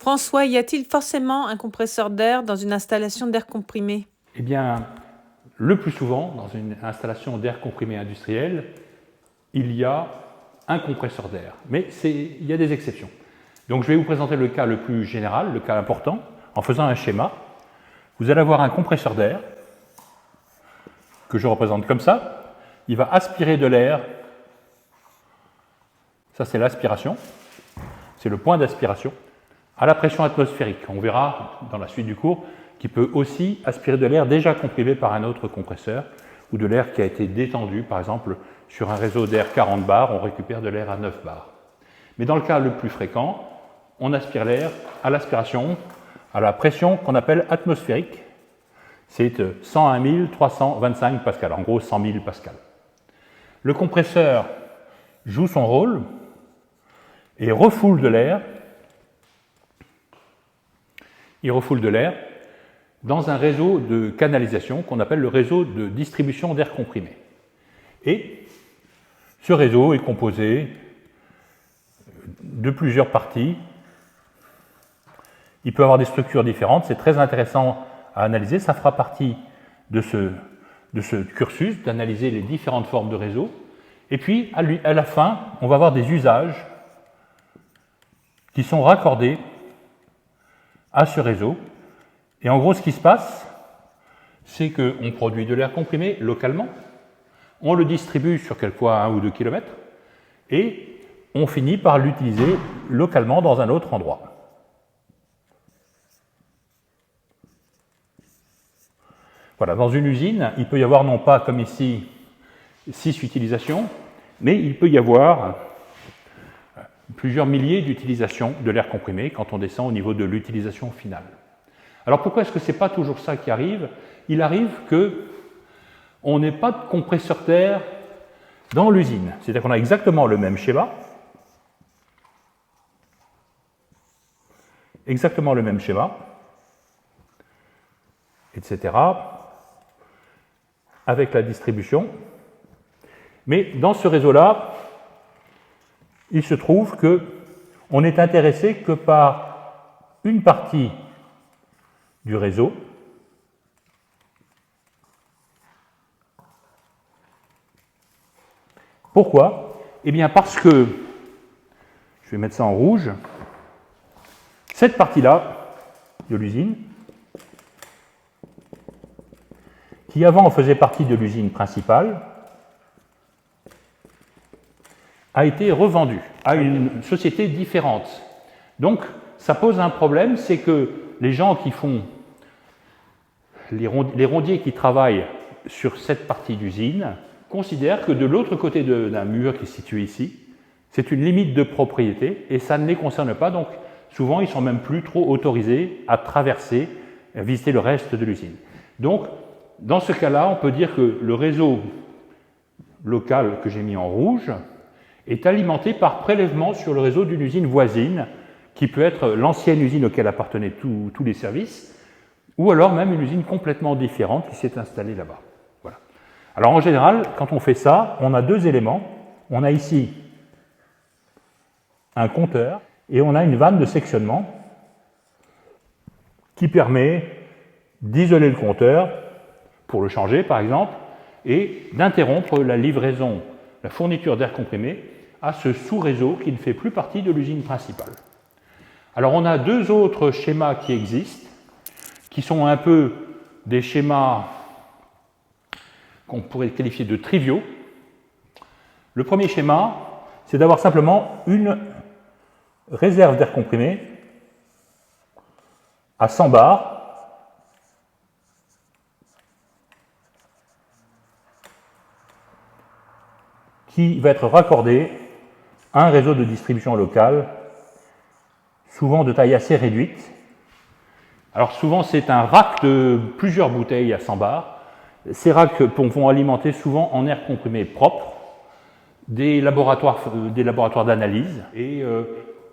François, y a-t-il forcément un compresseur d'air dans une installation d'air comprimé? Eh bien, le plus souvent, dans une installation d'air comprimé industriel, il y a un compresseur d'air. Mais il y a des exceptions. Donc je vais vous présenter le cas le plus général, le cas important, en faisant un schéma. Vous allez avoir un compresseur d'air, que je représente comme ça. Il va aspirer de l'air. Ça, c'est l'aspiration. C'est le point d'aspiration à la pression atmosphérique. On verra dans la suite du cours qu'il peut aussi aspirer de l'air déjà comprimé par un autre compresseur ou de l'air qui a été détendu, par exemple, sur un réseau d'air 40 bars, on récupère de l'air à 9 bars. Mais dans le cas le plus fréquent, on aspire l'air à l'aspiration, à la pression qu'on appelle atmosphérique. C'est 101 325 pascal, en gros 100 000 pascal. Le compresseur joue son rôle et refoule de l'air. Il refoule de l'air dans un réseau de canalisation qu'on appelle le réseau de distribution d'air comprimé. Et ce réseau est composé de plusieurs parties. Il peut avoir des structures différentes, c'est très intéressant à analyser. Ça fera partie de ce cursus, d'analyser les différentes formes de réseau. Et puis, à la fin, on va avoir des usages qui sont raccordés à ce réseau. Et en gros, ce qui se passe, c'est qu'on produit de l'air comprimé localement, on le distribue sur quelquefois 1 ou 2 km, et on finit par l'utiliser localement dans un autre endroit. Voilà, dans une usine, il peut y avoir non pas comme ici 6 utilisations, mais il peut y avoir plusieurs milliers d'utilisations de l'air comprimé quand on descend au niveau de l'utilisation finale. Alors pourquoi est-ce que ce n'est pas toujours ça qui arrive? Il arrive qu'on n'ait pas de compresseur d'air dans l'usine. C'est-à-dire qu'on a exactement le même schéma, etc., avec la distribution. Mais dans ce réseau-là, il se trouve qu'on n'est intéressé que par une partie du réseau. Pourquoi? Eh bien parce que, je vais mettre ça en rouge, cette partie-là de l'usine, qui avant faisait partie de l'usine principale, a été revendue à une société différente. Donc, ça pose un problème, c'est que les gens qui font, les rondiers qui travaillent sur cette partie d'usine, considèrent que de l'autre côté d'un mur qui est situé ici, c'est une limite de propriété et ça ne les concerne pas. Donc, souvent, ils ne sont même plus trop autorisés à traverser, à visiter le reste de l'usine. Donc, dans ce cas-là, on peut dire que le réseau local que j'ai mis en rouge est alimenté par prélèvement sur le réseau d'une usine voisine, qui peut être l'ancienne usine auquel appartenaient tous les services, ou alors même une usine complètement différente qui s'est installée là-bas. Voilà. Alors en général, quand on fait ça, on a deux éléments. On a ici un compteur et on a une vanne de sectionnement qui permet d'isoler le compteur pour le changer par exemple et d'interrompre la livraison, la fourniture d'air comprimé à ce sous-réseau qui ne fait plus partie de l'usine principale. Alors on a deux autres schémas qui existent, qui sont un peu des schémas qu'on pourrait qualifier de triviaux. Le premier schéma, c'est d'avoir simplement une réserve d'air comprimé à 100 bars qui va être raccordée à un réseau de distribution locale, souvent de taille assez réduite. Alors souvent c'est un rack de plusieurs bouteilles à 100 bars. Ces racks vont alimenter souvent en air comprimé propre des laboratoires d'analyse et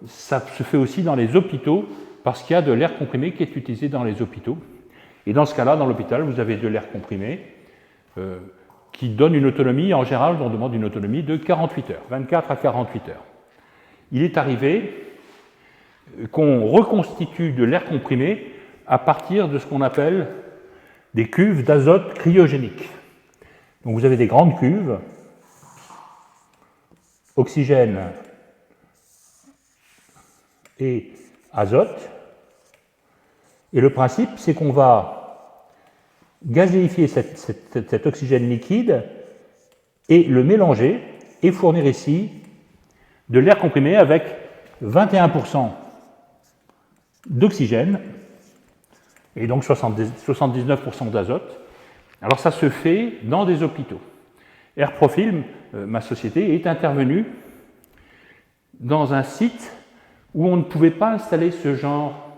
ça se fait aussi dans les hôpitaux parce qu'il y a de l'air comprimé qui est utilisé dans les hôpitaux. Et dans ce cas-là, dans l'hôpital, vous avez de l'air comprimé qui donne une autonomie, en général, on demande une autonomie de 48 heures, 24 à 48 heures. Il est arrivé qu'on reconstitue de l'air comprimé à partir de ce qu'on appelle des cuves d'azote cryogénique. Donc vous avez des grandes cuves, oxygène et azote, et le principe c'est qu'on va gazéifier cet oxygène liquide et le mélanger et fournir ici de l'air comprimé avec 21% d'oxygène et donc 79% d'azote. Alors ça se fait dans des hôpitaux. Airprofil, ma société, est intervenue dans un site où on ne pouvait pas installer ce genre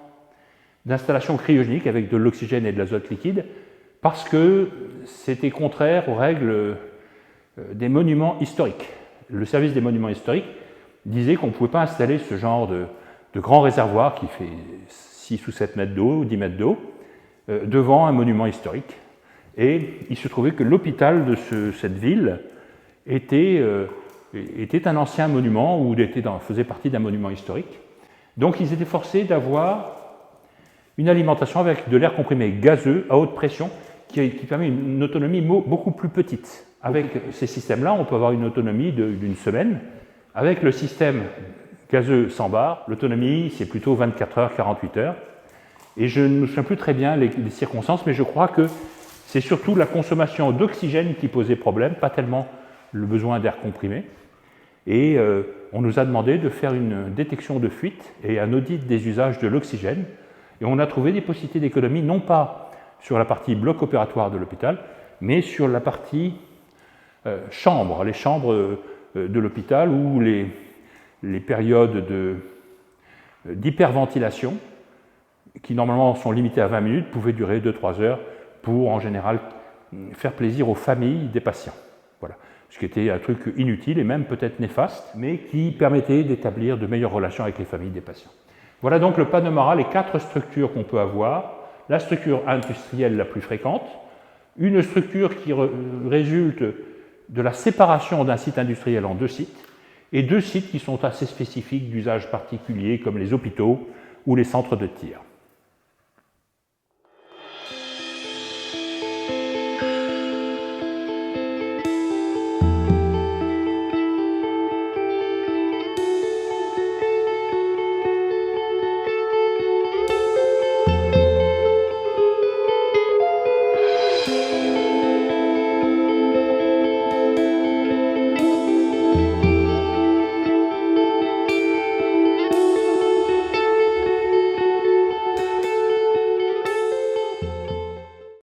d'installation cryogénique avec de l'oxygène et de l'azote liquide parce que c'était contraire aux règles des monuments historiques. Le service des monuments historiques disait qu'on ne pouvait pas installer ce genre de grand réservoir qui fait 6 ou 7 mètres d'eau, ou 10 mètres d'eau, devant un monument historique. Et il se trouvait que l'hôpital de cette ville était un ancien monument ou faisait partie d'un monument historique. Donc ils étaient forcés d'avoir une alimentation avec de l'air comprimé gazeux à haute pression qui permet une autonomie beaucoup plus petite. Avec ces systèmes-là, on peut avoir une autonomie d'une semaine. Avec le système gazeux sans barre, l'autonomie, c'est plutôt 24 heures, 48 heures. Et je ne me souviens plus très bien les circonstances, mais je crois que c'est surtout la consommation d'oxygène qui posait problème, pas tellement le besoin d'air comprimé. Et on nous a demandé de faire une détection de fuite et un audit des usages de l'oxygène. Et on a trouvé des possibilités d'économie, non pas sur la partie bloc opératoire de l'hôpital, mais sur la partie chambres, les chambres de l'hôpital où les périodes d'hyperventilation, qui normalement sont limitées à 20 minutes, pouvaient durer 2-3 heures pour, en général, faire plaisir aux familles des patients. Voilà. Ce qui était un truc inutile et même peut-être néfaste, mais qui permettait d'établir de meilleures relations avec les familles des patients. Voilà donc le panorama, les 4 structures qu'on peut avoir. La structure industrielle la plus fréquente, une structure qui résulte de la séparation d'un site industriel en 2 sites, et 2 sites qui sont assez spécifiques d'usage particulier, comme les hôpitaux ou les centres de tir.